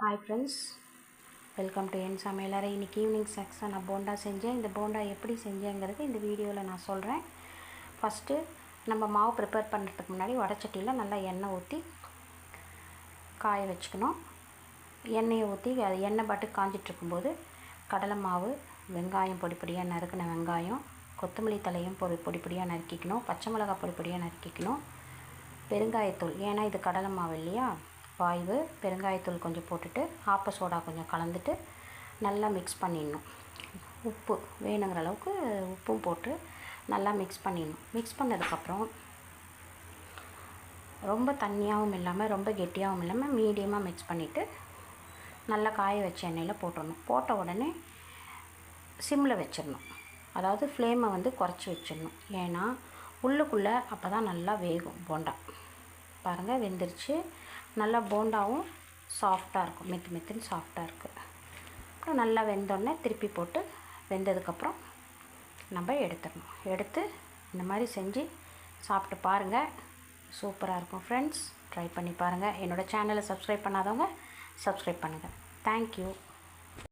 Hi friends, welcome to என் சமையலறை. இன்னைக்கு evening ஸ்நாக்ஸாக நான் போண்டா செஞ்சேன். இந்த போண்டா எப்படி செஞ்சேங்கிறது இந்த வீடியோவில் நான் சொல்கிறேன். ஃபஸ்ட்டு நம்ம மாவு ப்ரிப்பேர் பண்ணுறதுக்கு முன்னாடி வடைச்சட்டியில் நல்லா எண்ணெய் ஊற்றி காய வச்சுக்கணும். எண்ணெயை ஊற்றி அது எண்ணெய் பாட்டு காஞ்சிட்ருக்கும்போது கடலை மாவு, வெங்காயம் பொடி பொடியாக நறுக்கின வெங்காயம், கொத்தமல்லி தலையும் பொடி பொடியாக நறுக்கிக்கணும், பச்சை மிளகாய் பொடி பொடியாக நறுக்கிக்கணும், பெருங்காயத்தூள், ஏன்னா இது கடலை மாவு இல்லையா, வாய்வு, பெருங்காயத்தூள் கொஞ்சம் போட்டுட்டு ஆப்ப சோடா கொஞ்சம் கலந்துட்டு நல்லா மிக்ஸ் பண்ணிடணும். உப்பு வேணுங்கிற அளவுக்கு உப்பும் போட்டு நல்லா மிக்ஸ் பண்ணிடணும். மிக்ஸ் பண்ணதுக்கப்புறம் ரொம்ப தண்ணியாகவும் இல்லாமல் ரொம்ப கெட்டியாகவும் இல்லாமல் மீடியமாக மிக்ஸ் பண்ணிவிட்டு நல்லா காய வச்ச எண்ணெயில் போட்டுடணும். போட்ட உடனே சிம்மில் வச்சிடணும். அதாவது ஃப்ளேமை குறைச்சி வச்சிடணும். ஏன்னா உள்ளுக்குள்ளே அப்போ தான் நல்லா வேகும் போண்டா. பாருங்கள், வெந்துருச்சு. நல்லா போண்டாவும் சாஃப்டாக இருக்கும், மெத்துன்னு சாஃப்டாக இருக்குது. அப்புறம் நல்லா வெந்தோடனே திருப்பி போட்டு வெந்ததுக்கப்புறம் நம்ம எடுத்துடணும். எடுத்து இந்த மாதிரி செஞ்சு சாப்பிட்டு பாருங்கள், சூப்பராக இருக்கும் ஃப்ரெண்ட்ஸ். ட்ரை பண்ணி பாருங்கள். என்னோடய சேனலை சப்ஸ்கிரைப் பண்ணாதவங்க சப்ஸ்கிரைப் பண்ணுங்கள். தேங்க்யூ.